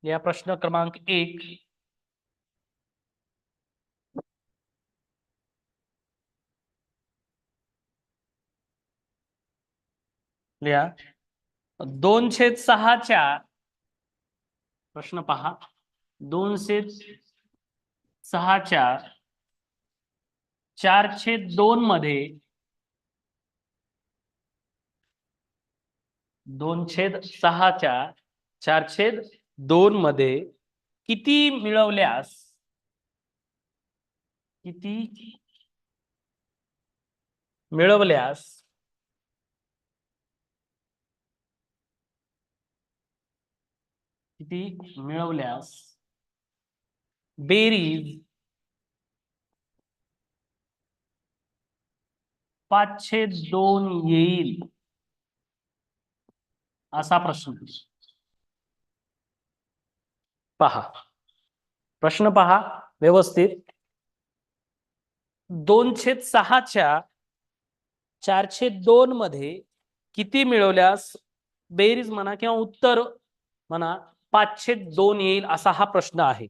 या प्रश्न क्रमांक 1 लिहा 2/6च्या प्रश्न पहा 2/6च्या 4/2 मध्ये 2/6च्या 4/2 मध्ये किती मिळवल्यास बेरीज 5/2 येईल असा प्रश्न पहा प्रश्न पहा व्यवस्थित 2/6च्या 4/2 मध्ये किती मिळवल्यास बेरीज म्हणा किंवा उत्तर म्हणा 5/2 येईल असा हा प्रश्न आहे.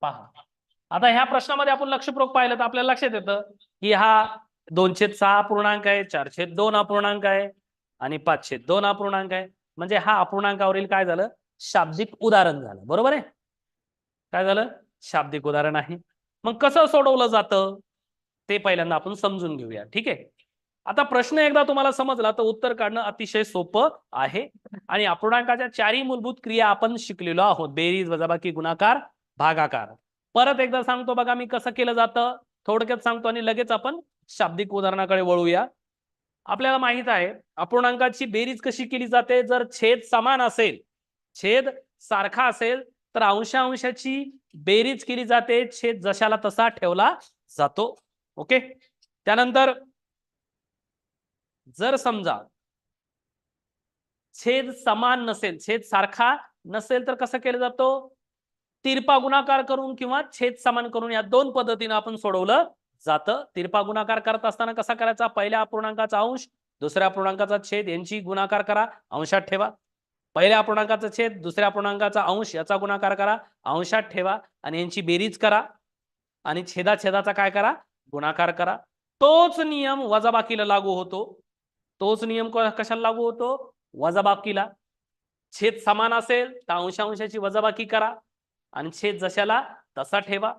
पहा आता ह्या प्रश्नामध्ये आपण लक्षपूर्वक पाहिलं तर आपल्याला लक्षात येतं की हा 2/6 अपूर्णांक आहे 4/2 अपूर्णांक आहे आणि 5/2 अपूर्णांक आहे. म्हणजे हा अपूर्णांकावरील काय झालं शाब्दिक उदाहरण झालं. बरोबर आहे. काय झालं शाब्दिक उदाहरण आहे. मग कसं सोडवलं जातं ते पहिल्यांदा आपण समजून घेऊया. ठीक आहे. आता प्रश्न एकदा तुम्हाला समजला तर उत्तर काढणं अतिशय सोपं आहे. आणि अपूर्णांकाच्या चारही मूलभूत क्रिया आपण शिकलेलो आहोत. बेरीज वजाबाकी गुणाकार भागाकार. परत एकदा सांगतो बघा मी कसं केलं जातं थोडक्यात सांगतो आणि लगेच आपण शाब्दिक उदाहरणाकडे वळूया. आपल्याला माहित आहे अपूर्णांकाची बेरीज कशी केली जाते जर छेद समान असेल छेद सारखा असेल तर अंशांशाची बेरीज केली जाते छेद जशाला तसा ठेवला जातो. ओके. त्यानंतर जर समजा छेद समान नसेल छेद सारखा नसेल तर कसं केलं जातो तिरपा गुणाकार करून किंवा छेद समान करून या दोन पद्धतीने आपण सोडवलं जातं. तिरपा गुणाकार करत असताना कसा करायचा पहिल्या अपूर्णांकाचा अंश दुसऱ्या अपूर्णांकाचा छेद यांची गुणाकार करा अंशात ठेवा. पहिल्या अपूर्णांकाचा छेद दुसऱ्या अपूर्णांकाचा अंश याचा गुणाकार करा अंशात ठेवा आणि यांची बेरीज करा आणि छेदाचा काय करा गुणाकार करा. तोच नियम वजाबाकीला लागू होतो. तोच नियम कशाला लागू होतो वजाबाकीला. छेद समान असेल तर अंशांशाची वजाबाकी करा आणि छेद जशाला तसा ठेवा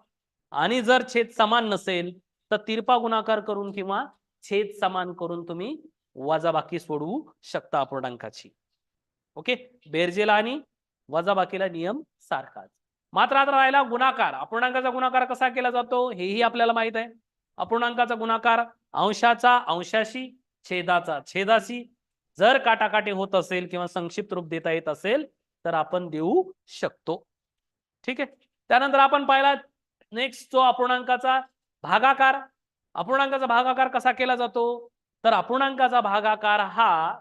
आणि जर छेद समान नसेल तर तिरपा गुणाकार करून किंवा छेद समान करून तुम्ही वजाबाकी सोडवू शकता अपूर्णांकाची. ओके. बेरजेला आणि वजाबाकीला नियम सारखाच. मात्र आता राहिला गुणाकार. अपूर्णांकाचा गुणाकार कसा केला जातो हेही आपल्याला माहित आहे. अपूर्णांकाचा गुणाकार अंशाचा अंशाशी छेदाचा छेदाशी जर काटाकाटी होत असेल किंवा संक्षिप्त रूप देता येत असेल तर आपण देऊ शकतो. ठीक आहे. त्यानंतर आपण पाहिला नेक्स्ट जो अपूर्णांकाचा भागाकार. अपूर्णांकाचा भागाकार कसा केला जातो तर अपूर्णांकाचा भागाकार हा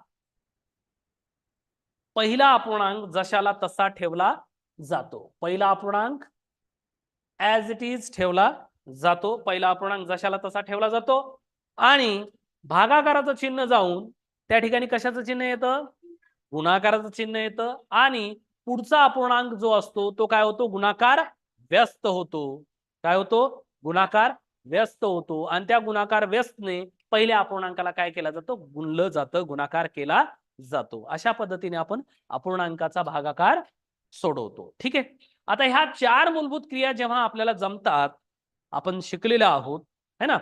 पहिला अपूर्णांक जशाला तसा ठेवला जातो. पहिला अपूर्णांक ऍज इट इज ठेवला जातो. पहिला अपूर्णांक जशाला तसा ठेवला जातो आणि भागाकाराचं चिन्ह जाऊन त्या ठिकाणी कशाचं चिन्ह येतं गुणाकाराचं चिन्ह येतं आणि पुढचा अपूर्णांक जो असतो तो काय होतो गुणाकार व्यस्त होतो. काय होतो गुणाकार व्यस्त होतो आणि त्या गुणाकार व्यस्तने पहिल्या अपूर्णांकाला काय केलं जातं गुणलं जातं गुणाकार केला जातो. अशा पद्धतीने आपण अपूर्णांकाचा भागाकार सोडवतो. ठीक आहे. आता ह्या चार मूलभूत क्रिया जेव्हा आपल्याला जमतात आपण शिकलेल्या आहोत है ना.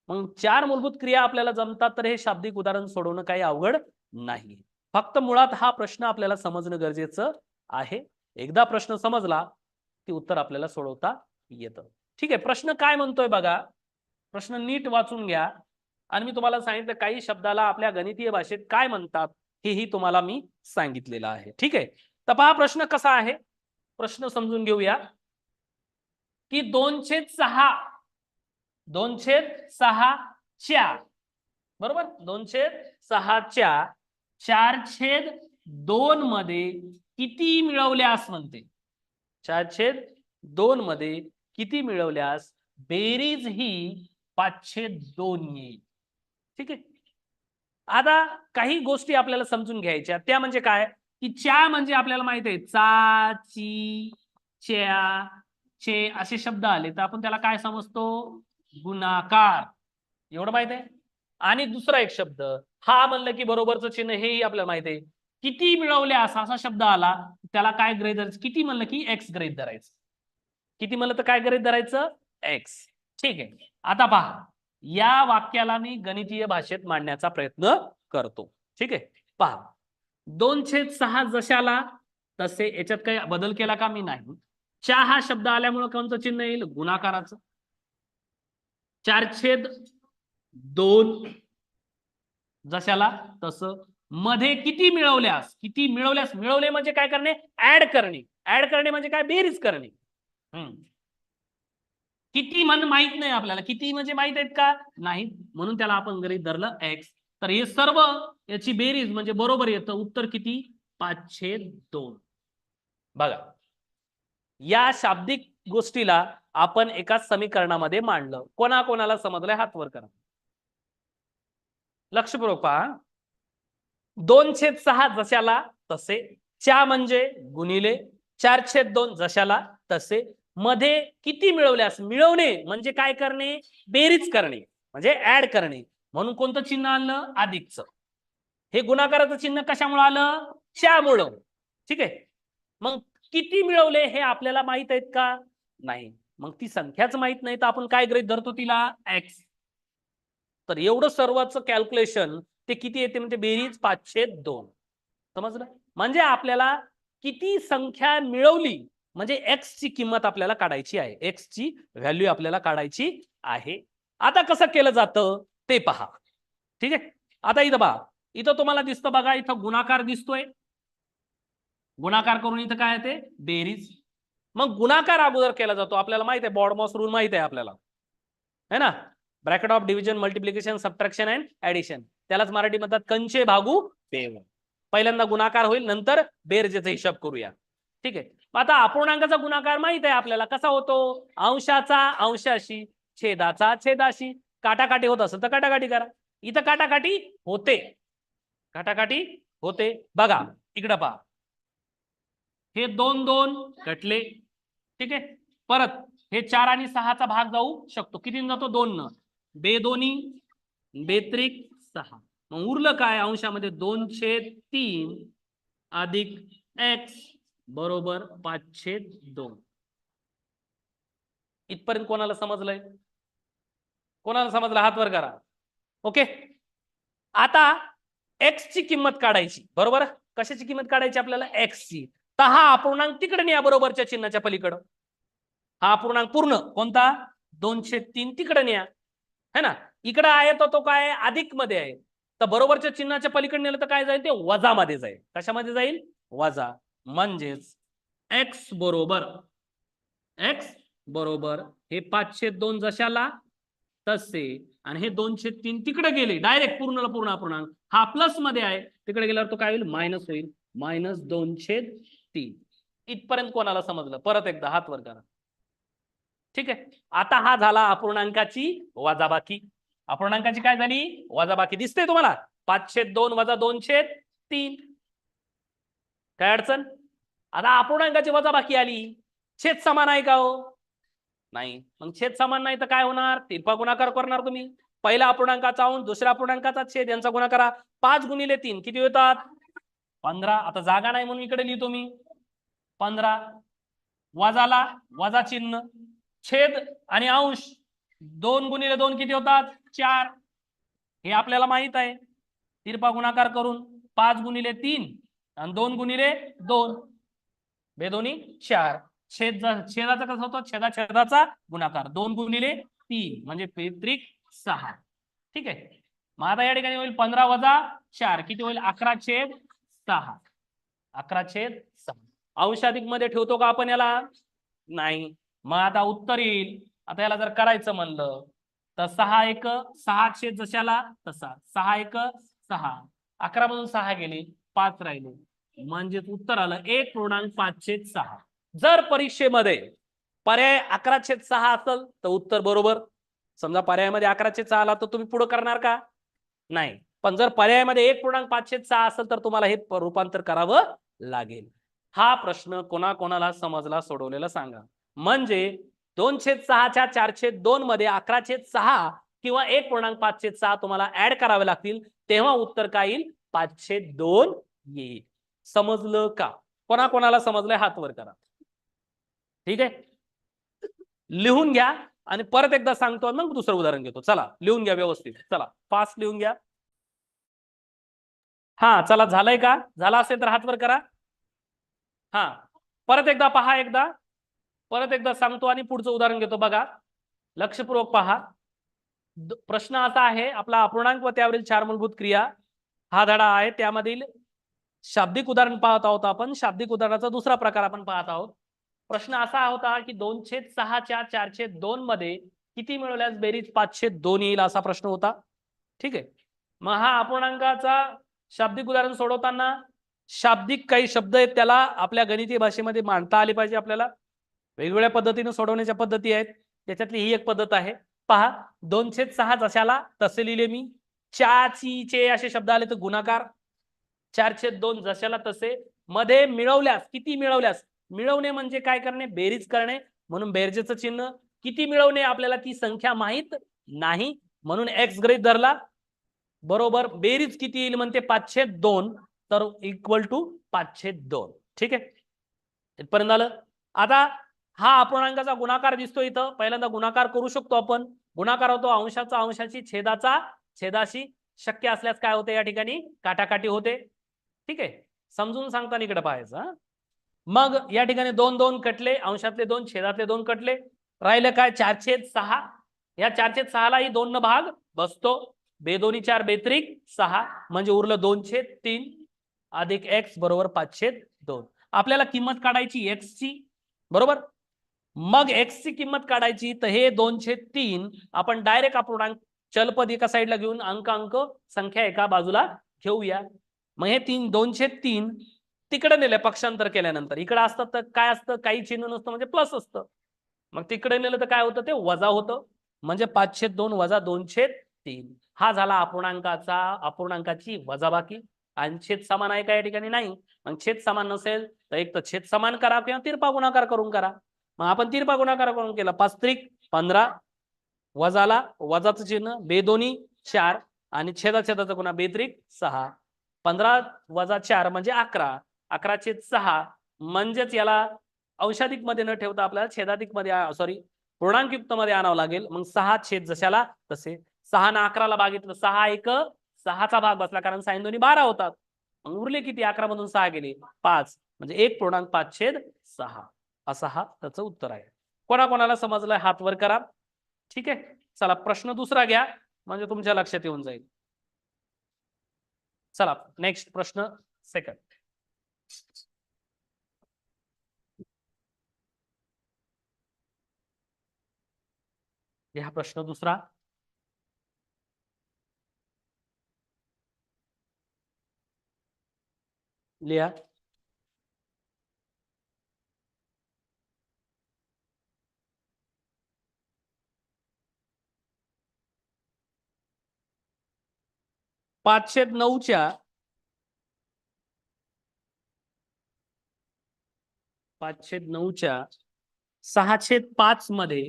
मग चार मूलभूत क्रिया आपल्याला जमतात तर हे शाब्दिक उदाहरण सोडवणं काही अवघड नाही. फक्त मुळात हा प्रश्न आपल्याला समजणं गरजेचं आहे. एकदा प्रश्न समजला की उत्तर आपल्याला सोडवता येतं. ठीक आहे. प्रश्न काय म्हणतोय बघा. प्रश्न नीट वाचून घ्या आणि मी तुम्हाला सांगितलं काही शब्दाला आपल्या गणितीय भाषेत काय म्हणतात हेही तुम्हाला मी सांगितलेलं आहे. ठीक आहे. तर पहा प्रश्न कसा आहे प्रश्न समजून घेऊया की 2/6च्या बरोबर 2/6च्या 4/2 मध्ये किती मिळवल्यास म्हणते 4/2 मध्ये किती मिळवल्यास बेरीज ही 5/2 येईल. ठीक आहे. आता काही गोष्टी आपल्याला समजून घ्यायच्या, त्या म्हणजे काय की च्या म्हणजे आपल्याला माहित आहे चा, ची, च्या, चे असे शब्द आले तर आपण त्याला काय समजतो, गुणाकार. एवढं माहित आहे. आणि दुसरा एक शब्द हा म्हणलं की बरोबरचं चिन्ह हेही आपल्याला माहित आहे. किती मिळवल्यास असा शब्द आला त्याला काय गृहीत धरायचं, किती म्हणलं की एक्स गृहीत धरायचं, किती म्हणलं तर काय गृहीत धरायचं, एक्स. ठीक आहे. आता पहा या वाक्याला मी गणितीय भाषेत मांडण्याचा प्रयत्न करतो. ठीक आहे. पहा 2/6 जशाला तसे, याच्यात काही बदल केला का मी, नाही. च्या हा शब्द आल्यामुळे कोणतं चिन्ह येईल, गुणाकाराचं. 4/2 जशाला तसं. मध्ये किती मिळवल्यास, किती मिळवल्यास, मिळवले म्हणजे काय करणे, ऍड करणे. ऍड करणे म्हणजे काय, बेरीज करणे. किती म्हणजे माहित नाही आपल्याला, किती म्हणजे माहित आहेत का, नाही, म्हणून त्याला आपण गृहीत धरलं एक्स. तर हे सर्व याची बेरीज म्हणजे बरोबर येतं उत्तर किती, 5/2. बघा या शाब्दिक गोष्टीला आपण एका समीकरणामध्ये मांडलं. कोणाकोणाला समजलंय हात वर करा. लक्षपूर्वक पहा. 2/6 जशाला तसे, च्या म्हणजे गुणिले, 4/2 जशाला तसे. मध्ये किती मिळवल्यास, मिळवणे म्हणजे काय करणे, बेरीज करणे म्हणजे ऍड करणे, म्हणून कोणतं चिन्ह आलं, अधिकचं. हे गुणाकाराचं चिन्ह कशामुळे आलं, च्यामुळं. ठीक आहे. मग किती मिळवले हे आपल्याला माहित आहेत का, नाही. मग ती संख्याच माहित नाही तर आपण काय गृहीत धरतो तिला, एक्स. तर एवढं सर्वच कॅल्क्युलेशन ते किती येते म्हणजे बेरीज 5/2. समजलं. म्हणजे आपल्याला किती संख्या मिळवली म्हणजे एक्स ची किंमत आपल्याला काढायची आहे, एक्स ची व्हॅल्यू आपल्याला काढायची आहे. आता कसं केलं जातं ते पहा. ठीक आहे. आता इथं पहा, इथं तुम्हाला दिसतं बघा, इथं गुणाकार दिसतोय, गुणाकार करून इथं काय येते, बेरीज. मग गुणाकार अगोदर केला जातो, आपल्याला माहित आहे, बॉडमॉस रूल माहित आहे आपल्याला, है ना. Bracket of division, multiplication, subtraction and addition, त्यालाच मराठी म्हणतात कंचे भागू बेव. पहिल्यांदा गुणाकार होईल, नंतर बेरजेचा हिसाब करूया. ठीक आहे. आता अपूर्णांकाचा गुणाकार माहित आहे आपल्याला, कसा होतो, अंशाचा अंशाशी, छेदाचा छेदाशी. काटाकाटी होत असेल तर काटाकाटी करा, इथं काटाकाटी होते, काटाकाटी होते. बघा इकडं पहा, हे 2 कटले. ठीक आहे. परत हे 4 आणि 6चा भाग जाऊ शकतो, किती जातो, 2 न, बेदोनी बेत्रिक 6. मग उरलं काय, अंशामध्ये 2/3 अधिक एक्स बरोबर 5/2. इथपर्यंत कोणाला समजलंय, कोणाला समजलं हात वर करा. ओके. आता एक्स ची किंमत काढायची, बरोबर. कशाची किंमत काढायची आपल्याला, एक्स ची. तर हा अपूर्णांक तिकडे न्या, बरोबरच्या चिन्हाच्या पलीकडं. हा अपूर्णांक पूर्ण कोणता, 2/3 तिकडे न्या, है ना. इकडे आहे तो काय अधिक मध्ये आहे, तर बरोबरच्या चिन्हाच्या पलीकडे नेलं तर काय जाईल, ते वजा मध्ये जाईल. कशामध्ये जाईल, वजा. म्हणजेच एक्स बरोबर, एक्स बरोबर हे 5/2 जशाला तसे, आणि हे 2/3 तिकडे गेले डायरेक्ट, पूर्णला पूर्ण अपूर्णांक हा प्लस मध्ये आहे, तिकडे गेल्यावर तो काय होईल, मायनस होईल, -2/3. इथपर्यंत कोणाला समजलं, परत एकदा हात वर करा. ठीक आहे. आता हा झाला अपूर्णांकाची वजाबाकी. अपूर्णांकाची काय झाली, वजाबाकी. दिसते तुम्हाला, 5/2 वजा 2/3. काय अडचण. आता अपूर्णांकाची वजाबाकी आली, छेद समान आहे का हो, नाही. मग छेद समान नाही तर काय होणार, तिरपा गुणाकार करणार तुम्ही. पहिल्या अपूर्णांकाचा अंश, दुसऱ्या अपूर्णांकाचा छेद, यांचा गुणाकार करा. 5 × 3 किती होतात, 15. आता जागा नाही म्हणून इकडे लिहितो मी 15. वजाला वजा चिन्ह, छेद आणि अंश, 2 × 2 किती होतात, 4. हे आपल्याला माहित आहे, तिरपा गुणाकार करून 5 × 3 आणि 2 × 2 बेदोनी 4. छेदाचा कसा होतो, छेदाचा गुणाकार, 2 × 3 म्हणजे बेत्रिक 6. ठीक आहे. मग आता या ठिकाणी होईल 15 - 4 किती होईल, 11/6. 11/6. अंशाधिक मध्ये ठेवतो का आपण याला, नाही. मग आता उत्तर येईल, आता याला जर करायचं म्हणलं तर 6 जशाला तसा, 6 11 मधून 6 गेले, 5 राहिले, म्हणजे उत्तर आलं 1.5/6. जर परीक्षेमध्ये पर्याय 11/6 असेल तर उत्तर बरोबर. समजा पर्यायामध्ये 11/6 आला तर तुम्ही पुढे करणार का, नाही. पण जर पर्यायामध्ये 1.5/6 असेल तर तुम्हाला हे रूपांतर करावं लागेल. हा प्रश्न कोणाकोणाला समजला सोडवलेला सांगा. म्हणजे 2/6च्या 4/2 मध्ये 11/6 किंवा 1.5/6 तुम्हाला ऍड करावे लागतील, तेव्हा उत्तर काय येईल? 5/2 येईल. समजलं का? कोणाकोणाला समजलंय हात वर करा. ठीक आहे, लिहून घ्या आणि परत एकदा सांगतो, मग दुसरं उदाहरण घेतो. चला लिहून घ्या व्यवस्थित. चला फास्ट लिहून घ्या. हा चला, झालंय का? झाला असेल तर हात वर करा. हा परत एकदा पहा, परत एकदा सांगतो आणि पुढचं उदाहरण घेतो. बघा लक्षपूर्वक पहा. प्रश्न असा आहे आपला, अपूर्णांक व त्यावरील 4 मूलभूत क्रिया हा धडा आहे. त्यामधील शाब्दिक उदाहरण पाहत आहोत आपण. शाब्दिक उदाहरणाचा दुसरा प्रकार आपण पाहत आहोत. प्रश्न असा होता की 2/6च्या 4/2 मध्ये किती मिळवल्यास बेरीज 5/2 येईल, असा प्रश्न होता. ठीक आहे, मग हा अपूर्णांकाचा शाब्दिक उदाहरण सोडवताना शाब्दिक काही शब्द आहेत, त्याला आपल्या गणितीय भाषेमध्ये मांडता आले पाहिजे. आपल्याला वेगवेगळ्या पद्धतीने सोडवण्याच्या पद्धती आहेत, त्याच्यातली ही एक पद्धत आहे. पहा 2/6 जशाला तसे लिहिले मी. चे असे शब्द आले तर गुणाकार. 4/2 जशाला तसे. मध्ये मिळवल्यास, किती मिळवल्यास, मिळवणे म्हणजे काय करणे? बेरीज करणे. म्हणून बेरजेचं चिन्ह. किती मिळवणे? आपल्याला ती संख्या माहित नाही म्हणून एक्स गृहीत धरला. बरोबर, बेरीज किती येईल म्हणते? 5/2, तर इक्वल टू 5/2. ठीक आहे, इथपर्यंत आलं. आता हा अपूर्णांकाचा गुणाकार दिसतो इथं. पहिल्यांदा गुणाकार करू शकतो आपण. गुणाकार होतो अंशाचा अंशाशी, छेदाचा छेदाशी. शक्य असल्यास काय होते? या ठिकाणी काटाकाटी होते. ठीक आहे, समजून सांगताना इकडे पाहायचं. मग या ठिकाणी 2 कटले, अंशातले 2, छेदातले 2 कटले. राहिलं काय? 4/6. या 4/6 ला ही 2 न भाग बसतो. 2 4 बेत्रिक 6, म्हणजे उरलं 2/3 अधिक x बरोबर 5/2. आपल्याला किंमत काढायची x ची. बरोबर, मग x ची किंमत काढायची, तर हे 2/3 आपण डायरेक्ट अपूर्णांक चलपद एका साईडला घेऊन अंक संख्या एका बाजूला घेऊया. मग हे 2/3 तिकडे नेले पक्षांतर केल्यानंतर. इकडे असतं तर काय असतं? काही चिन्ह नसतं, म्हणजे प्लस असतं. मग तिकडे नेलं तर काय होतं? ते वजा होतं. म्हणजे 5/2 वजा 2/3. हा झाला अपूर्णांकाची वजाबाकी. आणि छेद समान आहे का या ठिकाणी? नाही. मग छेद समान नसेल तर एक तर छेद समान करा किंवा तिरपा गुणाकार करून करा. मग आपण तिरपा गुणाकार करून केला. 5×3=15, वजाला वजाचं चिन्ह, 2×2 4 आणि छेदाचा गुणा 2×3=6. 15 वजा 4 म्हणजे 11. 11/6 म्हणजेच याला अंशाधिक मध्ये न ठेवता आपल्याला छेदाधिक मध्ये, सॉरी पूर्णांकयुक्त मध्ये आणावं लागेल. मग 6 छेद जशाला तसे. 6 ने 11ला भागितलं, 6 1 6चा भाग बसला, कारण 6 2 12 होतात. मग उरले किती? 11 मधून 6 गेले 5, म्हणजे 1.5/6. असा हा त्याचं उत्तर आहे. कोणाकोणाला समजलंय हात वर करा. ठीक आहे, चला प्रश्न दुसरा घ्या, म्हणजे तुमच्या लक्षात येऊन जाईल. चला नेक्स्ट प्रश्न सेकंड. हा प्रश्न दुसरा. लिहा. पाचशे नऊच्या 605 मध्ये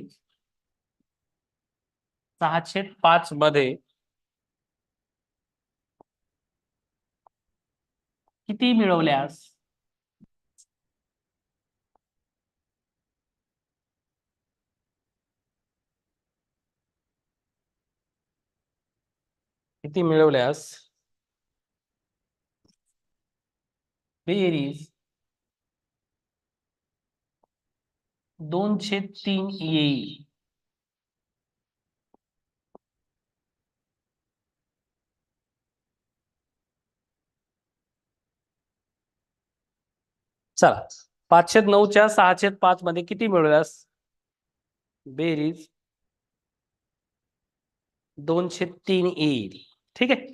605 मध्ये किती मिळवल्यास बेरीज 2/3 येईल. चला 509च्या 605 मध्ये किती मिळवल्यास बेरीज 2/3 येईल. ठीक आहे,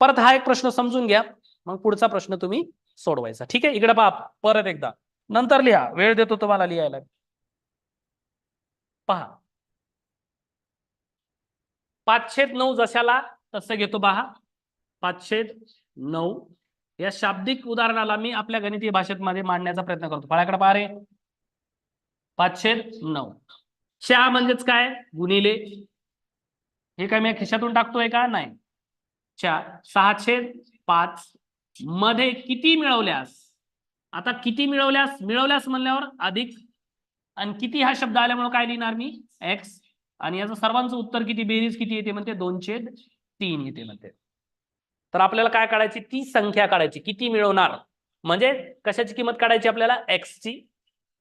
परत हा एक प्रश्न समजून घ्या, मग पुढचा प्रश्न तुम्ही सोडवायचा. ठीक आहे, इकडे पहा परत एकदा, नंतर लिहा, वेळ देतो तुम्हाला लिहायला. पहा 509 जशाला तसं घेतो. पहा 5/9. या शाब्दिक उदाहरणाला मी आपल्या गणितीय भाषेत मध्ये मांडण्याचा प्रयत्न करतो. फळ्याकडे पहा रे. 5/9. च्या म्हणजेच काय? गुणिले. हे काय मी खिशातून टाकतोय का? नाही. च्या 6/5 मध्ये किती मिळवल्यास. आता किती मिळवल्यास, मिळवल्यास म्हणल्यावर अधिक, आणि किती हा शब्द आल्यामुळे काय लिहिणार मी? एक्स. आणि याचं सर्वांचं उत्तर किती, बेरीज किती येते म्हणते? 2/3 येते म्हणते. तर आपल्याला काय काढायची? ती संख्या काढायची, किती मिळवणार, म्हणजे कशाची किंमत काढायची आपल्याला? एक्स ची.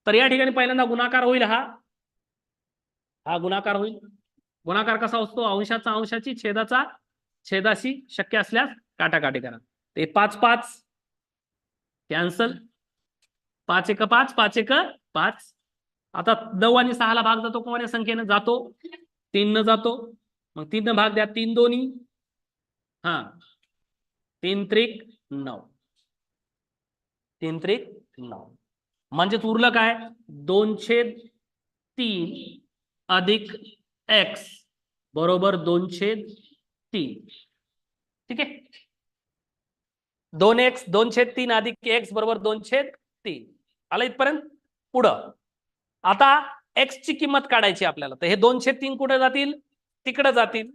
तर या ठिकाणी पहिल्यांदा गुणाकार होईल. हा गुणाकार होईल. गुणाकार कसा असतो? अंशाचा अंशाची, छेदाचा छेदाशी, शक्य असल्यास काटाकाटी करा. ते 5/5 कॅन्सल. 5×1 = 5, 5×1 = 5. आता 9 आणि 6 ला भाग जातो कोणत्या संख्येनं? जातो 3 न जातो. मग 3 न भाग द्या. 3 दोन्ही 3×9. 3×9 म्हणजे उरलं काय? 2/3 अधिक एक्स बरोबर 2/3. ठीक आहे. 2x 2/3 अधिक एक्स बरोबर 2/3. आलं इथपर्यंत? पुढं आता एक्स ची किंमत काढायची आपल्याला. तर हे 2/3 कुठे जातील? तिकडे जातील.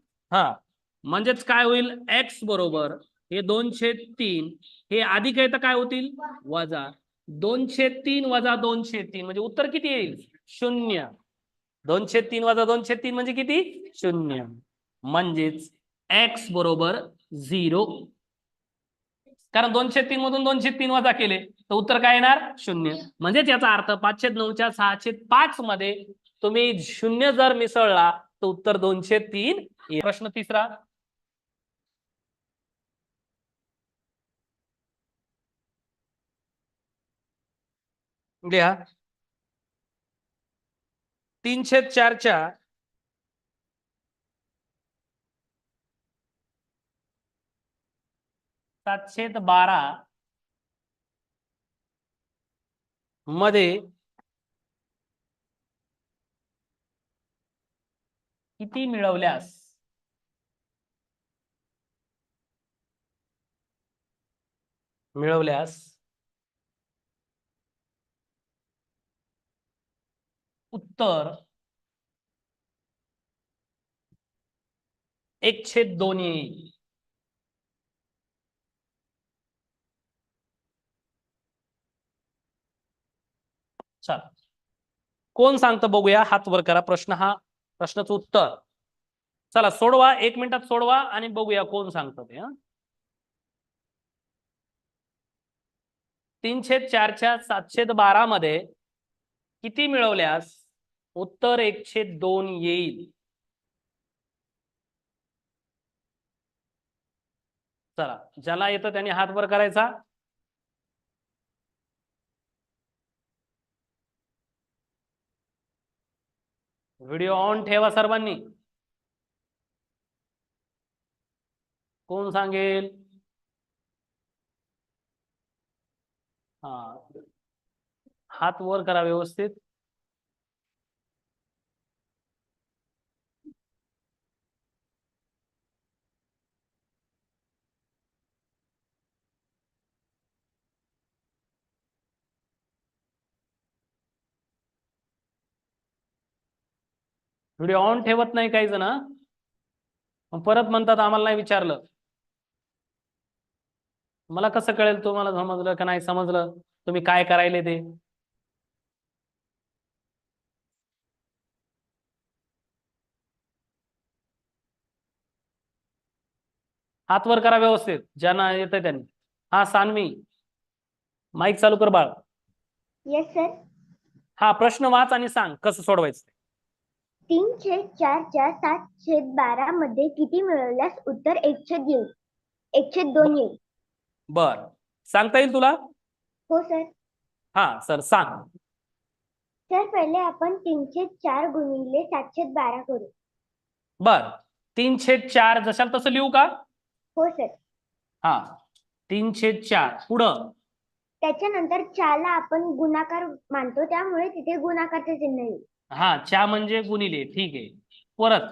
म्हणजेच काय होईल? एक्स बरोबर हे 2/3, हे अधिक आहे तर काय होतील? वजा. 2/3 वजा 2/3 म्हणजे उत्तर किती येईल? 0. 2/3 वजा 2/3 म्हणजे किती? 0. म्हणजेच एक्स बरोबर 0. कारण 2/3 मधून 2/3 वजा केले तर उत्तर काय येणार? 0. म्हणजेच याचा अर्थ 5/9 च्या 6/5 मध्ये तुम्ही 0 जर मिसळला तर उत्तर 2/3 येईल. प्रश्न तिसरा. लिहा. 3/4 च्या 7/12 मध्ये किती मिळवल्यास उत्तर 1/2 येईल. चला कोण सांगतं बघूया, हात वर करा. प्रश्नाचं उत्तर चला सोडवा, 1 मिनिटात सोडवा आणि बघूया कोण सांगतं ते. 3/4 च्या 7/12 मध्ये किती मिळवल्यास उत्तर 1/2 येईल. चला ज्याला येतं त्यांनी हात वर करायचा. व्हिडिओ ऑन ठेवा सर्वांनी. कोण सांगेल? हात वर करा व्यवस्थित. व्हिडिओ ऑन ठेवत नाही काही जण, परत म्हणतात आम्हाला नाही विचारलं. मला कसं कळेल तुम्हाला समजलं का नाही समजलं, तुम्ही काय करायले ते? हात वर करा व्यवस्थित ज्यांना येतंय त्यांनी. सान्वी माईक चालू कर बाळ. Yes sir. प्रश्न वाच आणि सांग कसं सोडवायचं. 3/4 च्या 7/12 मध्ये किती मिळवल्यास उत्तर 1/2 येईल. बर सांगता येईल तुला? हो सर. सर सांग. सर पहिले आपण 3/4 गुणिले 7/12 करू. बर 3/4 जशाल तसं लिहू का? हो सर. 3/4 पुढं त्याच्यानंतर 4 ला आपण गुणाकार मानतो त्यामुळे तिथे गुणाकारचे चिन्ह येईल. 4 म्हणजे गुणिले. ठीक आहे. परत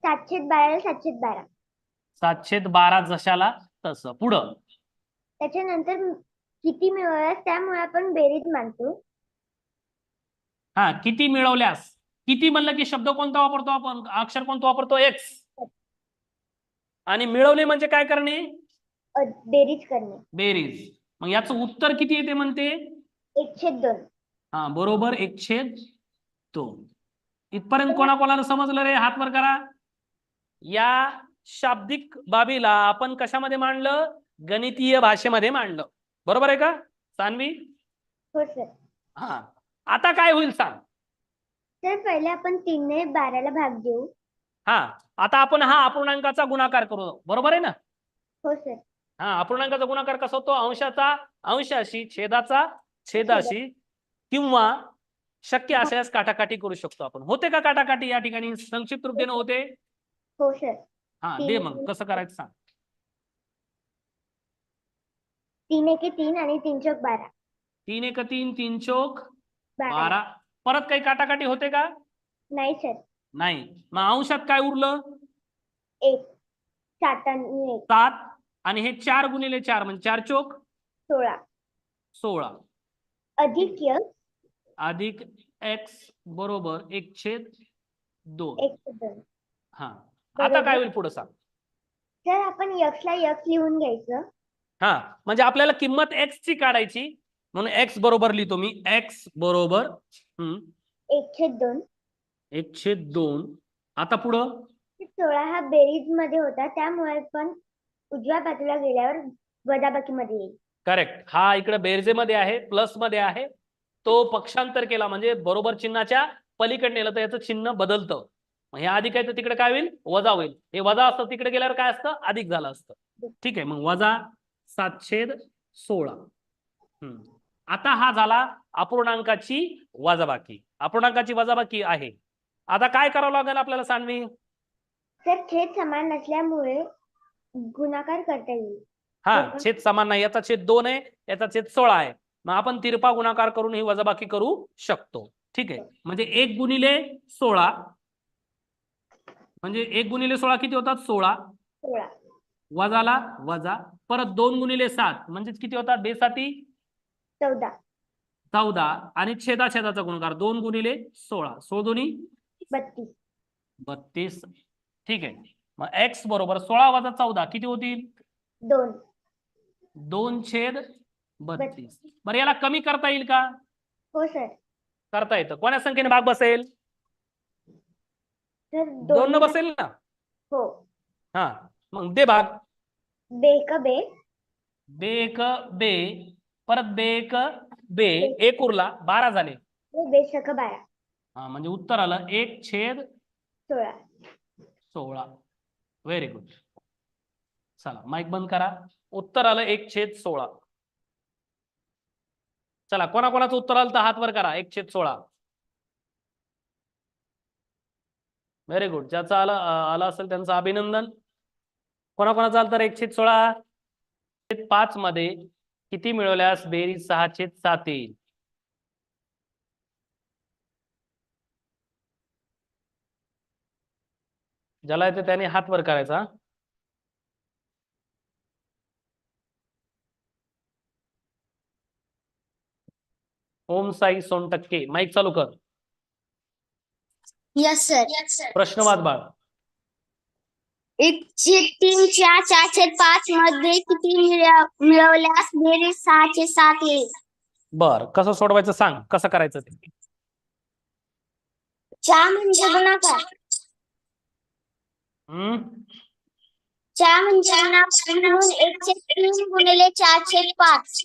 7/12 ला 7/12. 7/12 जशाला तसं. पुढं त्याच्यानंतर किती मिळवल्यास त्यामुळे आपण बेरीज मानतो. हा, किती मिळवल्यास. किती म्हणलं की शब्द कोणता वापरतो आपण, अक्षर कोणतं वापरतो, एक्स. आणि मिळवणे म्हणजे काय करणे, बेरीज करणे. बेरीज. मग याचं उत्तर किती येते म्हणते, 1/2. हा बरोबर, 1/2. इथपर्यंत कोणाकोणाला समजलं रे, हात वर करा. या शाब्दिक बाबीला आपण कशामध्ये मांडलं, गणितीय भाषेमध्ये मांडलं. बरोबर आहे का सान्वी? हो सर. हा, आता काय होईल सांग. तर पहिले आपण 3 ने 12ला भाग देऊ. हा, आता आपण हा अपूर्णांकाचा गुणाकार करू, बरोबर आहे ना. हो सर. हा, अपूर्णांकाचा गुणाकार कसा होतो, अंशाचा अंशाशी, छेदाचा छेदाशी, किंवा शक्य असल्यास काटाकाटी करू शकतो आपण. होते का काटाकाटी या ठिकाणी, संक्षिप्त रूप देणं होते. हो सर. हा, दे मग कसं करायचं सांग. 3 एके 3 आणि 3 चौक 12. 3 एक 3, 3 चौक 12. 12. परत काही काटाकाटी होते का, नाही सर. नाही. मग अंशात काय उरलं, 1. 7 आणि 1. 7. आणि हे 4 गुणिले 4 म्हणजे 4 चौक 16. 16 अधिक x अधिक x बरोबर 1/2. 1/2. हा, आता काय होईल पुढे सांग. तर आपण x ला x लिहून घ्यायचं. हा, म्हणजे आपल्याला किंमत x ची काढायची, म्हणून x बरोबर लिहितो मी, x बरोबर 1/2. 1/2. आता पुढं 16 हा बेरीज मध्ये होता त्यामुळे पण उजव्या बाजूला गेल्यावर वजाबाकी मध्ये येईल. करेक्ट. हा इकडे बेरजेमध्ये आहे, प्लस मध्ये आहे. तो पक्षांतर केला म्हणजे बरोबर चिन्हाच्या पलीकडे नेलं तर याचं चिन्ह बदलतं. मग हे अधिक आहे तर तिकडे काय होईल, वजा होईल. हे वजा असतं, तिकडे गेल्यावर काय असतं, अधिक झालं असतं. ठीक आहे, मग वजा 7/16. आता हा झाला अपूर्णांकाची वजाबाकी. अपूर्णांकाची वजाबाकी आहे. आता काय करावं लागेल आपल्याला सान्वी. तर छेद समान नसल्यामुळे गुणाकार करता येईल. हा, छेद समान नाही, याचा छेद 2 आहे, याचा छेद 16 आहे. मग आपण तिरपा गुणाकार करून ही वजाबाकी करू शकतो. ठीक आहे, म्हणजे 1 गुणिले 16 म्हणजे 1 गुणिले 16 किती होतात, 16. 16. वजाला वजा, परत 2 गुणिले 7 म्हणजे किती होतात, बेसाती 14. 14. आणि छेदाचा गुणाकार 2 गुणिले 16, 16 दोन्ही 32. 32. ठीक आहे, मग x बरोबर 16 वजा 14 किती होतील, 2. 2/32. बरं, याला कमी करता येईल का, हो सर. करता येतं. कोण्या संख्येने भाग बसेल, तर 2 न बसेल ना. हो. हा, मग दे भाग. बे एक बे. बे एक बे, परत बे एक बे, एक उरला, 12 झाले. बे सक 12. हा, म्हणजे उत्तर आलं 1/16. 16. Very good. चला माईक बंद करा. उत्तर आलं 1/16. चला, कोणाकोणाचं उत्तर आलं तर हात वर करा. 1/16. Very good. ज्याचं आलं असेल त्यांचं अभिनंदन. कोणाकोणाचं आलं तर 1/16. 5 मध्ये किती मिळवल्यास बेरीज 6/7 येईल. ज्याला येते त्याने हात वर करायचा. ओम साई सोनटक्के, माईक चालू कर. Yes sir. प्रश्न वाच बाळ. 1/3 च्या 4/5 मध्ये किती मिळवल्यास बेरीज 6/7 येईल. बर, कसं सोडवायचं सांग, कसं करायचं ते. 4 म्हणजे गुणाकार. 4 म्हणजे गुणाकार म्हणून 1/3 गुणिले 4/5.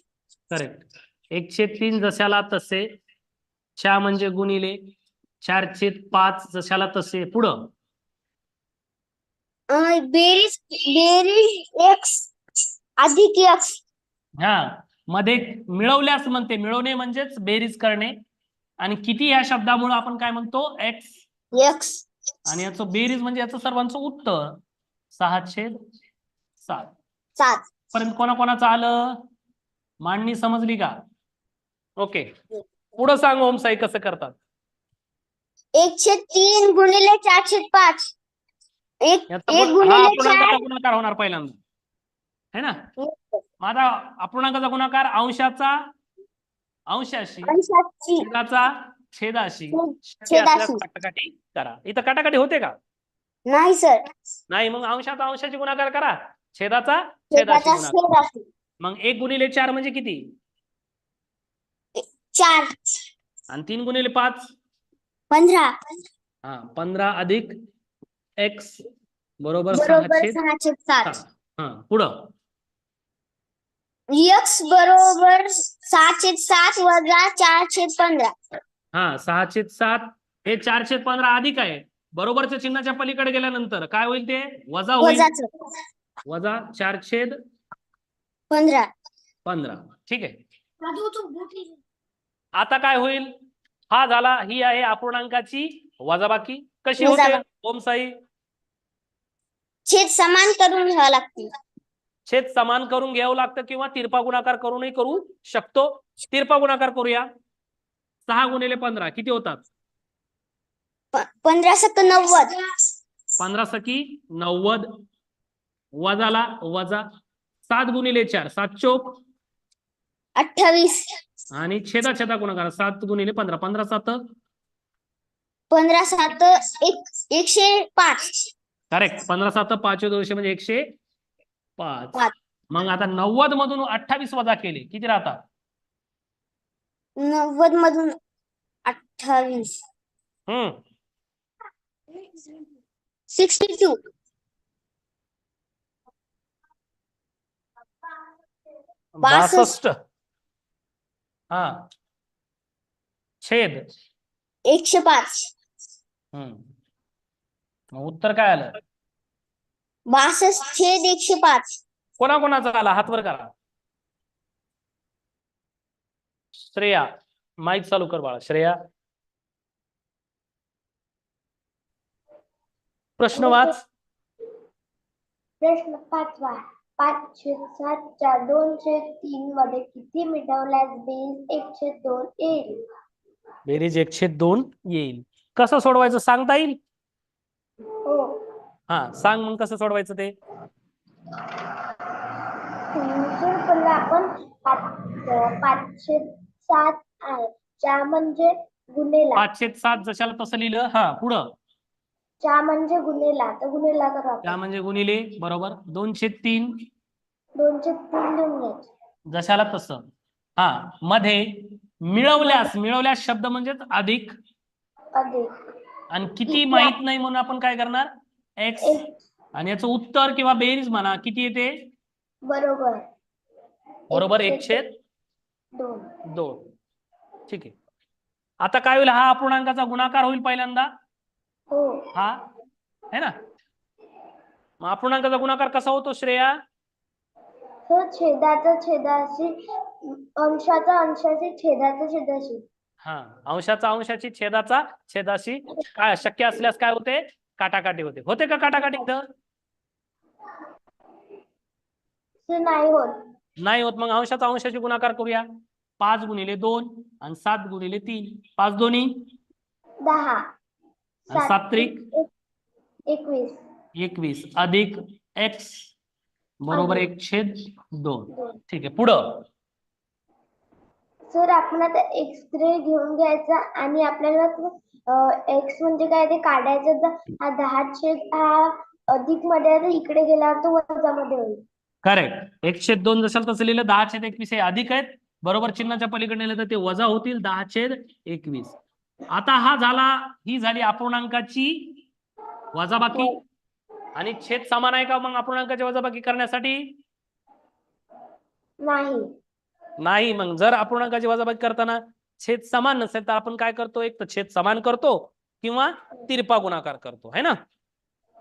करेक्ट. 1/3 जशाला तसे, 4 म्हणजे गुणिले 4/5 जशाला तसे. पुढं बेरीज x अधिक x. हा, मध्ये मिळवल्यास म्हणते, मिळवणे म्हणजेच बेरीज करणे. आणि किती या शब्दामुळे आपण काय म्हणतो, x. आणि याचं बेरीज म्हणजे याचं सर्वांचं उत्तर 6/7. पर्यंत कोणाकोणाचं आलं, मांडणी समजली का. ओके, पुढं सांग ओम साई कसं करतात. 1/3 गुणिले 4/5. एक याचा एक हा गुणिले अपूर्णांकाचा 4. गुणाकार होणार पहिल्यांदा, है ना? माझा अपूर्णांकाचा गुणाकार अंशाचा अंशाशी, अंशाची छेदाचा छेदाशी, शक्य असल्यास छेदाशी. काटाकाटी करा. इथं काटाकाटी होते का? नाही सर. नाही. मग अंशाचा अंशाची गुणाकार करा, छेदाचा छेदाशी छेदाचा गुणाकार. छेदाशी. मग 1 × 4 म्हणजे किती? 4. आणि 3 × 5 15. हा 15 अधिक x बरोबर बरोबर 6/7. 6/7. हा पुढं x बरोबर 6/7 वजा 4/15. हा 6/7 हे 4/15 अधिक आहे. बरोबरच्या चिन्हाच्या पलीकडे गेल्यानंतर काय होईल? ते वजा होईल. वजाच वजा 15. 4/15. ठीक आहे. आता काय होईल? हा झाला, ही आहे अपूर्णांकाची वजाबाकी. कशी होते वजाबाकी. ओम साई? छेद समान करून घ्यावा लागते. छेद समान करून घ्यावं लागतं किंवा तिरपा गुणाकार करूनही करू शकतो. तिरपा गुणाकार करूया. 6 × 15 किती होतात? 15 × 90. 15 × 90. वजाला वजा 7 × 4 7 चोक 28. आणि छेदा छेदा गुणाकार 7 × 15 15 7 15 7 105. करेक्ट. 15 7 5 200 म्हणजे 105. 5. मग आता 90 मधून 28 वजा केले किती राहतात? 90 मधून 28. 62. 62. हा छेद 105. मग उत्तर काय आलं? 62/105. कोणाकोणाचा आला? हात वर करा. श्रेया माईक चालू कर बाळा. श्रेया प्रश्न वाच. प्रश्न 5वा. 5/7च्या 2/3 मध्ये किती मिळवल्यास बेरीज 1/2 येईल? बेरीज 1/2 येईल. कसं सोडवायचं सांगता येईल? हो. हा सांग मग कसं सोडवायचं ते. पहिला आपण 5/7 आहे च्या म्हणजे गुन्हेला. 5/7 जशाला तसं लिहिलं. हा पुढं च्या म्हणजे गुन्हेला, तर गुन्हेला करा. त्या म्हणजे गुणिले बरोबर 2/3 2/3 लिहून घ्यायचे जशाला तसं. हा मध्ये मिळवल्यास शब्द म्हणजे अधिक. अधिक आणि किती माहित नाही म्हणून आपण काय करणार? एक्स. आणि याचं उत्तर किंवा बेरीज म्हणा किती येते? बरोबर 1/2. ठीक आहे. आता काय होईल? हा अपूर्णांकाचा गुणाकार होईल पहिल्यांदा. हो. हा है ना? मग अपूर्णांकाचा गुणाकार कसा होतो श्रेया? छेदाचा छेदाशी, अंशाचा अंशाशी, छेदाचा छेदाशी. हा अंशाचा अंशाची, छेदाचा छेदाशी. काय शक्य असल्यास काय होते? काटाकाटी होते. होते का काटाकाटी इथं? नाही होत. नाही होत. मग अंशाचा अंशाची गुणाकार करूया. 5 × 2 आणि 7 × 3. 5 दोन्ही 10 आणि 7 त्रिक 21 21 अधिक x बरोबर 1/2. ठीक आहे. पुढं सर आपण आता एक्स रे घेऊन घ्यायचा आणि आपल्याला एक्स म्हणजे काय ते काढायचं. तर हा 10 हा अधिक मध्ये आहे, तर इकडे गेल्यावर तो वजामध्ये होईल. करेक्ट. 1/2 जसं तसं लिहिलं. 10/21 हे अधिक आहेत. बरोबर चिन्हाच्या पलीकडे नेलं तर ते वजा होतील. 10/21. आता हा झाला, ही झाली अपूर्णांकाची वजाबाकी. आणि छेद समान आहे का मग अपूर्णांकाची वजाबाकी करण्यासाठी? नाही. मग जर अपूर्णांकाची वजाबाकी करताना छेद समान नसेल तर आपण काय करतो? एक तर छेद समान करतो किंवा तिरपा गुणाकार करतो, है ना?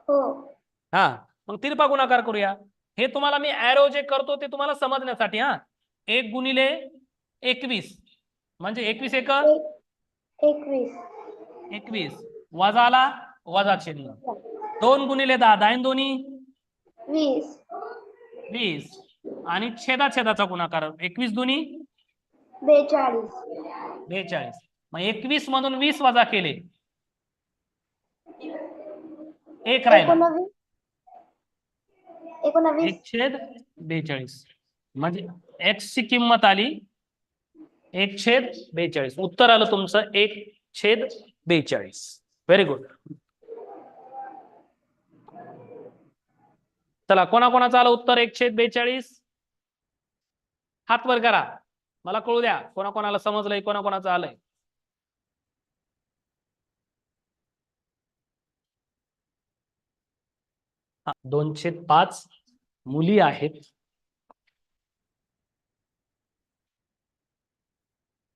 हो. हा मग तिरपा गुणाकार करूया. हे तुम्हाला मी ॲरो जे करतो ते तुम्हाला समजण्यासाठी. हा 1 × 21 म्हणजे 21 1 21 वजाला वजा चिन्ह. 2 × 10 10 दोन्ही 20 आणि छेदाचा गुणाकार 21 दोन्ही 42. मग 21 मधून 20 वजा केले एक राहिला. 19. 1/42 म्हणजे x ची किंमत आली 1/42. उत्तर आलं तुमचं 1/42. Very good. चला कोणाकोणाचं आलं उत्तर 1/42? हात वर करा, मला कळू द्या कोणाकोणाला समजलंय, कोणाकोणाचं आलंय. हा, 2/5 मुली आहेत.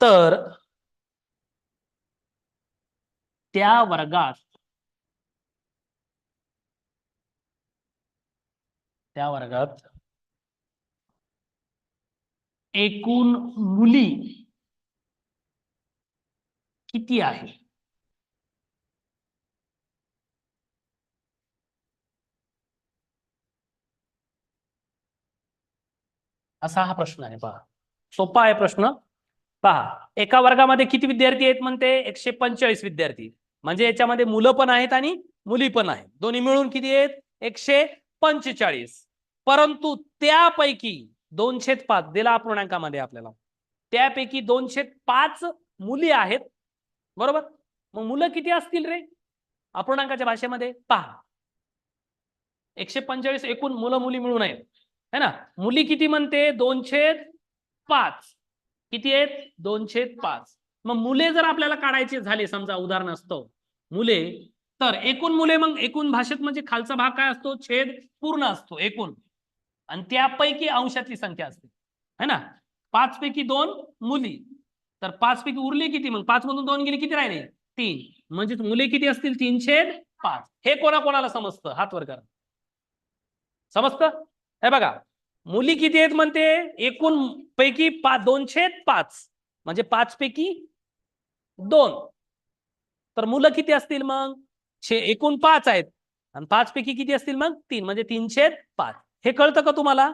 तर त्या वर्गात एकूण मुली किती आहे? असा हा प्रश्न आहे. पहा, सोपा आहे प्रश्न. पहा, एका वर्गामध्ये किती विद्यार्थी आहेत म्हणते? 145 विद्यार्थी. म्हणजे याच्यामध्ये मुलं पण आहेत आणि मुली पण आहेत. दोन्ही मिळून किती आहेत? 145. परंतु त्यापैकी 2/5 दिला अपूर्णांकामध्ये आपल्याला, त्यापैकी 2/5 मुली आहेत. बरोबर? मग मुलं किती असतील रे अपूर्णांकाच्या भाषेमध्ये? पहा, 145 एकूण मुलं मुली मिळून आहेत है ना. मुली किती म्हणते? 2/5. किती आहेत? 2/5. मग मुले जर आपल्याला काढायचे झाले, समजा उदाहरणास्तव मुले, तर एकूण मुले, मग एकूण भाषेत म्हणजे खालचा भाग काय असतो? छेद पूर्ण असतो एकूण, आणि त्यापैकी अंशातली संख्या असते है ना. 5 पैकी 2 मुली, तर 5 पैकी उरले किती? मग 5 मधून 2 गेले, किती राहिले? 3. म्हणजे मुले किती असतील? 3/5. हे कोणाकोणाला समजतं? हात वर करा. समजतं? हे बघा, मुली किती आहेत म्हणते? एकूण पैकी 2/5 म्हणजे 5 पैकी 2. तर मुलं किती असतील मग? एकूण 5 आहेत आणि 5 पैकी किती असतील मग? 3 म्हणजे 3/5. हे कळतं का तुम्हाला?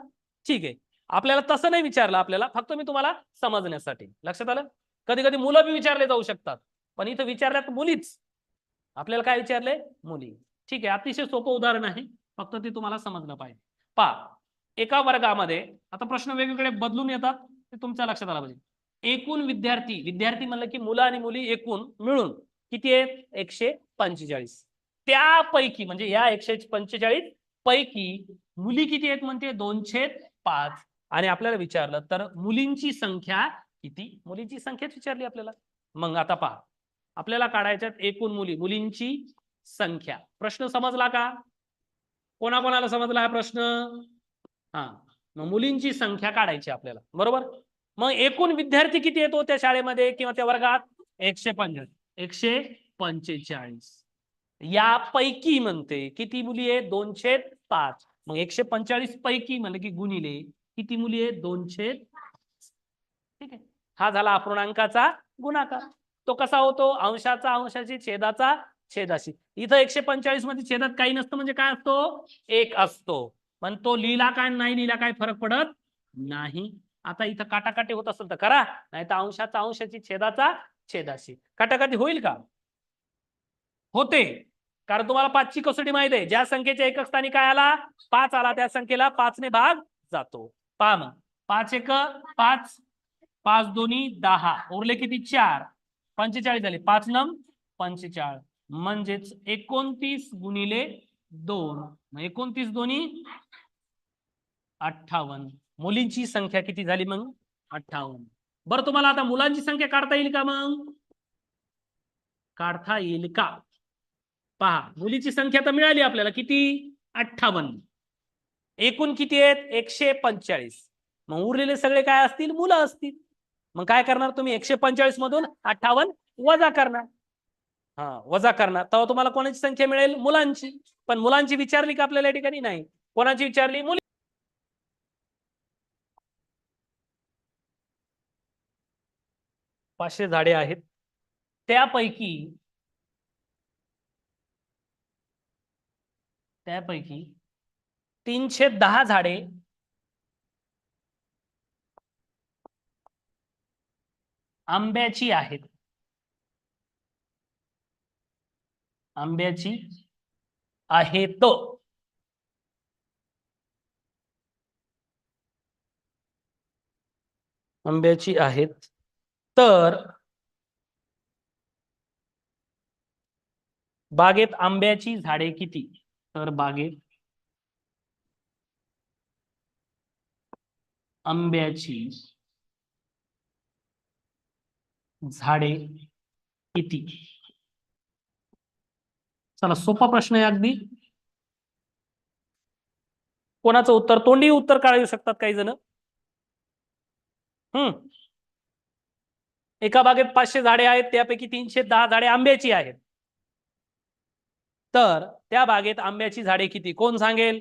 ठीक आहे. आपल्याला तसं नाही विचारलं, आपल्याला फक्त मी तुम्हाला समजण्यासाठी. लक्षात आलं? कधी कधी मुलं बी विचारले जाऊ शकतात, पण इथं विचारल्यात मुलीच. आपल्याला काय विचारले? मुली. ठीक आहे, अतिशय सोपं उदाहरण आहे, फक्त ते तुम्हाला समजलं पाहिजे. पहा, एका वर्गामध्ये आता प्रश्न वेगवेगळे बदलून येतात, ते तुमच्या लक्षात आलं पाहिजे. एकूण विद्यार्थी म्हणलं की मुलं आणि मुली एकूण मिळून किती आहेत? 145. त्यापैकी म्हणजे या 145 पैकी मुली किती आहेत म्हणते? 2/5. आणि आपल्याला विचारलं तर मुलींची संख्या किती? मुलींची संख्याच विचारली आपल्याला. मग आता पहा, आपल्याला काढायच्यात एकूण मुलींची संख्या. प्रश्न समजला का? कोणाकोणाला समजला हा प्रश्न? हा, मग मुलींची संख्या काढायची आपल्याला. बरोबर? मग एकूण विद्यार्थी किती येतो त्या शाळेमध्ये किंवा त्या वर्गात? 145. यापैकी म्हणते किती मुली आहेत? 2/5. मग 145 पैकी म्हणलं की गुणिले किती मुली आहेत? 2/5. ठीक आहे, हा झाला अपूर्णांकाचा गुणाकार. तो कसा होतो? अंशाचा अंशाशी, छेदाचा छेदाशी. इथं 145 मध्ये छेदात काही नसतं म्हणजे काय असतो? 1 असतो. पण तो लिहिला काय नाही लिहिला काय फरक पडत नाही. आता इथं काटाकाटी होत असेल तर करा, नाही तर अंशाचा अंशाची, छेदाचा छेदाशी. काटाकाटी होईल का? होते, कारण तुम्हाला 5 ची कसोटी माहित आहे. ज्या संख्येच्या एकक स्थानी काय आला? 5 आला, त्या संख्येला 5 ने भाग जातो. पहा मग, 5 1 5, 5 2 10, उरले किती? 4. 45 झाले. 5 9 45, म्हणजेच 29 गुणिले 2, 29 2 58. मुलींची संख्या किती झाली मग? 58. बरं, तुम्हाला आता मुलांची संख्या काढता येईल का? मग काढता येईल का? पहा, मुलीची संख्या तर मिळाली आपल्याला, किती? 58. एकूण किती आहेत? 145. मग उरलेले सगळे काय असतील? मुलं असतील. मग काय करणार तुम्ही? 145 मधून 58 वजा करणार. हा, वजा करणार, तेव्हा तुम्हाला कोणाची संख्या मिळेल? मुलांची. पण मुलांची विचारली का आपल्याला या ठिकाणी? नाही. कोणाची विचारली? मुली. 500 झाडे आहेत, त्यापैकी 310 झाडे आंब्याची आहेत. आंब्याची आहेत. आंब्याची आहेत. तर बागेत आंब्याची झाडे किती? तर बागेत आंब्याची झाडे किती? चला, सोपा प्रश्न आहे अगदी. कोणाचं उत्तर, तोंडी उत्तर काढू शकतात काही जण. एका बागेत 500 झाडे आहेत, त्यापैकी 310 झाडे आंब्याची आहेत. तर त्या बागेत आंब्याची झाडे किती? कोण सांगेल?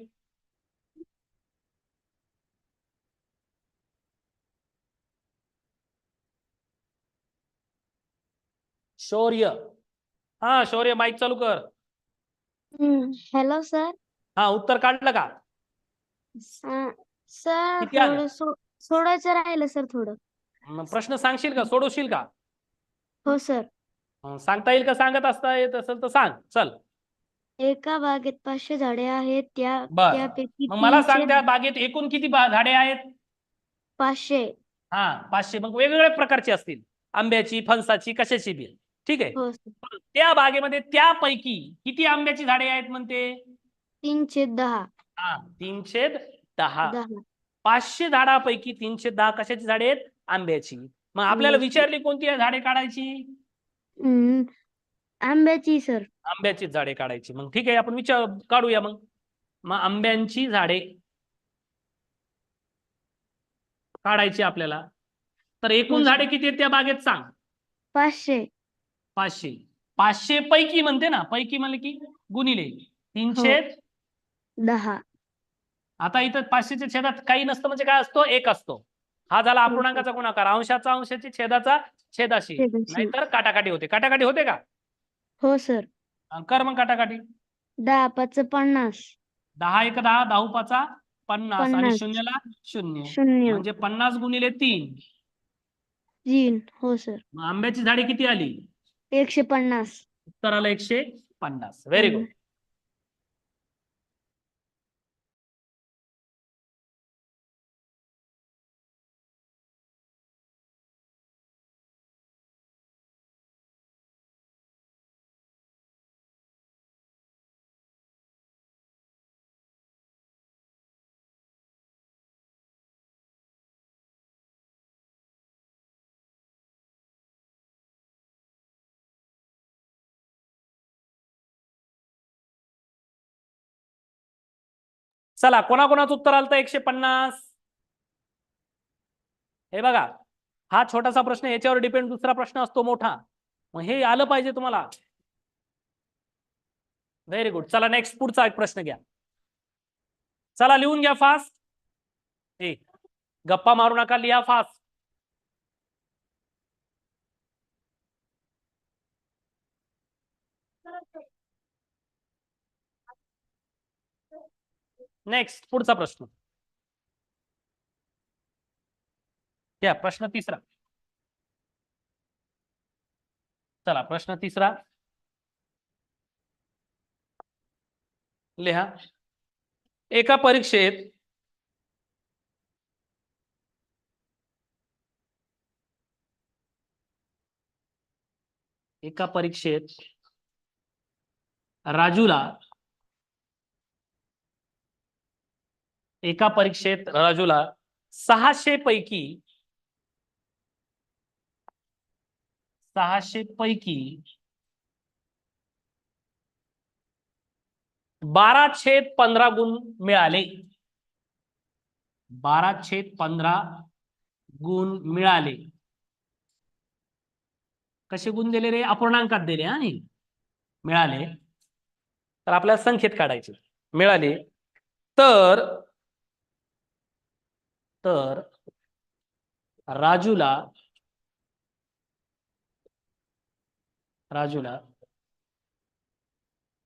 शौर्य. हा शौर्य, माईक चालू कर. Hello sir. हा, उत्तर काढलं का? सर किती आलं? थोडं सोडायचं राहिलं सर थोडं. प्रश्न सांगशील का, सोडवशील का? हो सर. सांगता येईल का? सांगत असता येत असेल तर सांग. चल. एका बागेत 500 झाडे आहेत, बर, त्यापैकी मग मला 300 सांग, त्या बागेत एकूण किती झाडे आहेत? 500. हा, 500. मग वेगवेगळ्या प्रकारची असतील, आंब्याची, फणसाची, कशाची बी. ठीक आहे. हो सर. त्या बागेमध्ये त्यापैकी किती आंब्याची झाडे आहेत म्हणते? 310. हा, 310. 10. 500 झाडापैकी 310 कशाची झाडे आहेत? आंब्याची. मग आपल्याला विचारली कोणती झाडे काढायची? आंब्याची सर. आंब्याची झाडे काढायची. मग ठीक आहे, आपण विचार काढूया. मग आंब्यांची झाडे काढायची आपल्याला. तर एकूण हो सर. झाडे किती आहेत त्या बागेत सांग? 500. 500. 500 पैकी म्हणते ना, पैकी म्हणले की गुणिले हो. 310. आता इथं 500च्या छेदात काही नसतं म्हणजे काय असतो? एक असतो. हा झाला हो सर. अपूर्णांकाचा गुणाकार, अंशाचा अंशाची, छेदाचा छेदाशी. छेदाशी. नाहीतर काटाकाटी होते. काटाकाटी होते का? हो सर. कर मग काटाकाटी. 10 5 50. 10 1 10, 10 5 50 आणि 50. शून्याला 0. 0. म्हणजे 50 गुणिले 3. 3. हो सर. मग आंब्याची झाडे किती आली? 150. उत्तर आलं 150. Very good. चला, कोणाकोणाचं उत्तर आलं तर 150? हे बघा, हा छोटासा प्रश्न, याच्यावर डिपेंड दुसरा प्रश्न असतो मोठा. मग हे आलं पाहिजे तुम्हाला. Very good. चला, नेक्स्ट पुढचा एक प्रश्न घ्या. चला, लिहून घ्या फास्ट. गप्पा मारू नका, लिहा फास्ट. नेक्स्ट पुढचा प्रश्न घ्या. प्रश्न तिसरा. चला, प्रश्न तिसरा लिहा. एका परीक्षेत राजूला एका परीक्षेत राजूला 600 पैकी 12/15 गुण मिळाले. 12/15 गुण मिळाले. कसे गुण दिले रे? अपूर्णांकात दिले. आणि मिळाले तर आपल्याला संख्येत काढायचे. मिळाले तर राजूला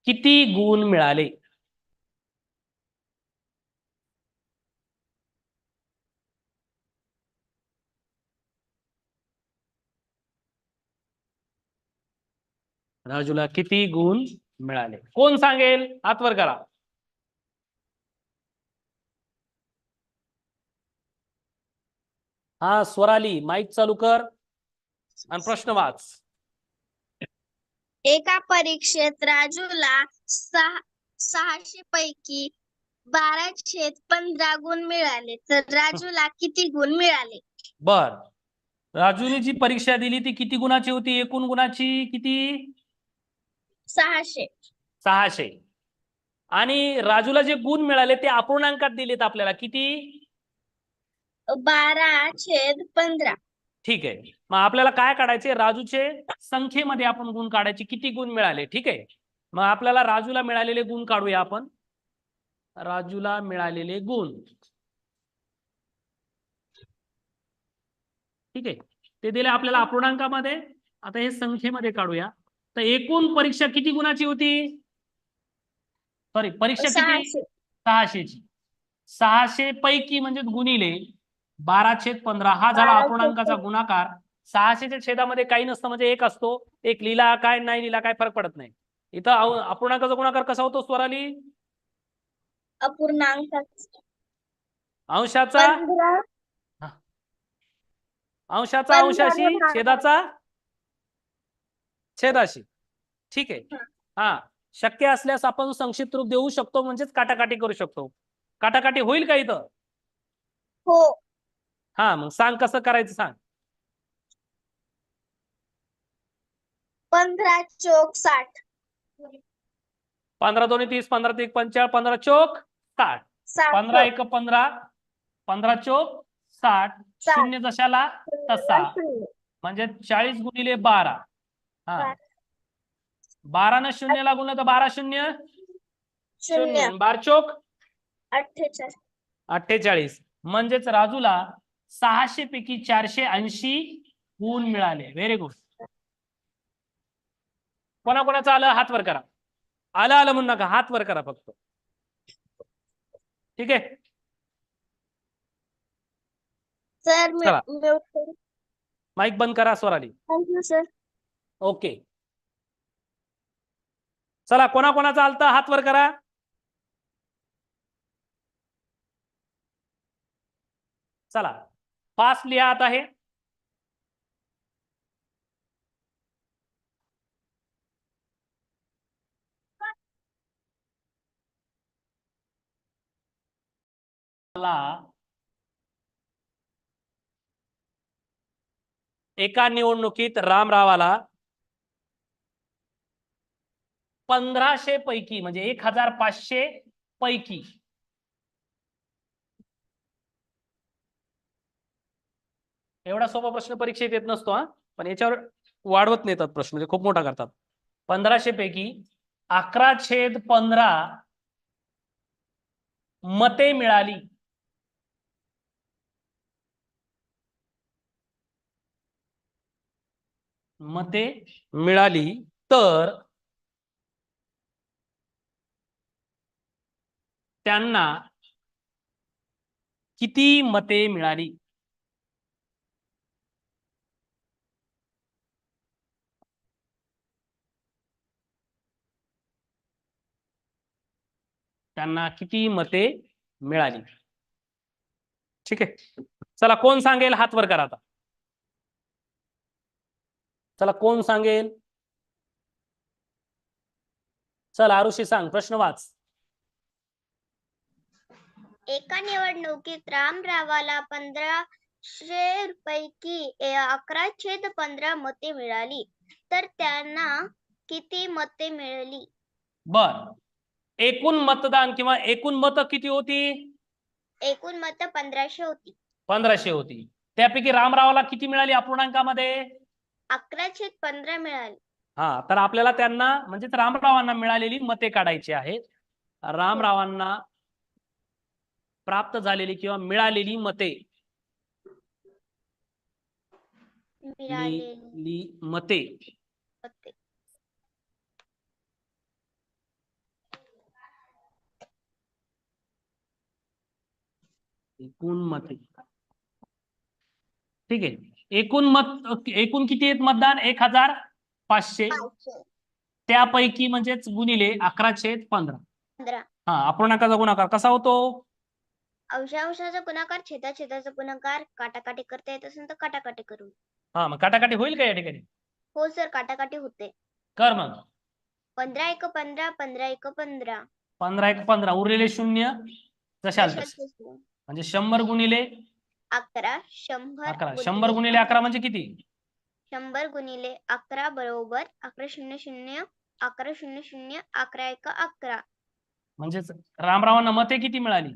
किती गुण मिळाले? राजूला किती गुण मिळाले. कोण सांगेल? हात वर करा. हा स्वराली, माईक चालू कर आणि प्रश्न वाच. एका परीक्षेत राजूला 600 पैकी 12/15 गुण मिळाले, तर राजूला किती गुण मिळाले? बर, राजूने जी परीक्षा दिली ती किती गुणाची होती? एकूण गुणाची किती? 600. 600. आणि राजूला जे गुण मिळाले ते अपूर्णांकात दिलेत आपल्याला किती? 12/15. ठीक आहे. मग आपल्याला काय काढायचे? राजूचे संख्येमध्ये आपण गुण काढायचे, किती गुण मिळाले. ठीक आहे. मग आपल्याला राजूला मिळालेले गुण काढूया आपण. राजूला मिळालेले गुण, ठीक आहे, ते दिले आपल्याला अपूर्णांकामध्ये. आता हे संख्येमध्ये काढूया. तर एकूण परीक्षा किती गुणाची होती? सॉरी, परीक्षा किती? 600. 600 ची. 600 पैकी म्हणजे गुणिले 12/15 हा झाला 12/15. अपूर्णांकाचा गुणाकार. 600च्या छेदामध्ये काही नसतं, म्हणजे एक असतो. एक लिहिला काय नाही लिहिला काय फरक पडत नाही. इथं अपूर्णांकाचा गुणाकार कसा होतो स्वराली? अपूर्णांकाचा अंशाचा 15. अंशाचा अंशाशी, छेदाचा छेदाशी. ठीक आहे. हा, शक्य असल्यास आपण संक्षिप्त रूप देऊ शकतो, म्हणजेच काटाकाटी करू शकतो. काटाकाटी होईल का इथं? हो. हा, मग सांग कसं करायचं सांग. 15 चोक 60. 15 दोन्ही 30, 15 3 45, 15 चोक 60. 15 1 15, 15 चोक 60. शून्य जशाला तसा, म्हणजे 40 गुणिले 12. हा, 12 न 0 ला गुणलं तर 12 शून्य 0. 12 चोक 48. 48. म्हणजेच राजूला 600 पैकी 480 गुण मिळाले. Very good. कोणाकोणाचं आलं? हात वर करा. आलं आलं म्हणू नका, हात वर करा फक्त. ठीक आहे. सर माईक बंद करा स्वराली. Thank you sir. ओके, चला कोणाकोणाचा आलता हात वर करा. चला फास्ट लिहा आता हे. एका निवडणुकीत रामरावाला 1500 पैकी म्हणजे 1500 पैकी एवढा सोपा प्रश्न परीक्षेत येत नसतो हा, पण याच्यावर वाढवत नेतात प्रश्न, म्हणजे खूप मोठा करतात. 1500 पैकी 11/15 मते मिळाली. मते मिळाली तर त्यांना किती मते मिळाली? त्यांना किती मते मिळाली? ठीक आहे. चला कोण सांगेल? हात वर करा आता. चला कोण सांगेल? चल आरुषी सांग, प्रश्न वाच. एका निवडणुकीत रामरावाला 1500 पैकी 11/15 मते मिळाली, तर त्यांना किती मते मिळाली? बर, एकूण मतदान किंवा एकूण मतं किती होती? एकूण मत 1500 होती. 1500 होती. त्यापैकी रामरावाला किती मिळाली अपूर्णांकामध्ये? 11/15 मिळाली. हा, तर आपल्याला त्यांना म्हणजे रामरावांना मिळालेली मते काढायची आहेत. रामरावांना प्राप्त झालेली किंवा मिळालेली मते, मिळालेली मते मते. एकूण मते. ठीक आहे. एकूण किती आहेत मतदान? 1500. त्यापैकी म्हणजेच गुणिले 11/15. 15. हा, अपूर्णांकाचा गुणाकार कसा होतो? अंशाचा गुणाकार छेदाचा गुणाकार काटाकाटी करता येत असेल तर काटाकाटी करू. हा, मग काटाकाटी होईल का या ठिकाणी? हो सर, काटाकाटी होते. कर मग. 15 × 15 15 × 15. 15 × 15 उरलेले शून्य जशाल तसे. तशाच तसे. म्हणजे 100 गुणिले 11 100 11. 100 गुणिले 11 म्हणजे किती? 100 गुणिले 11 बरोबर 1100 1100 11 1 11. म्हणजेच रामरावांना मते किती मिळाली?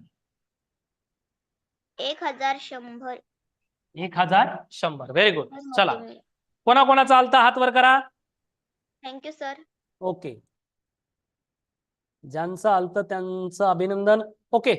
1100. 1100. Very good. चला, कोणाकोणाचा आलता हात वर करा. Thank you sir. ओके, ज्यांचं आलतं त्यांचं अभिनंदन. ओके,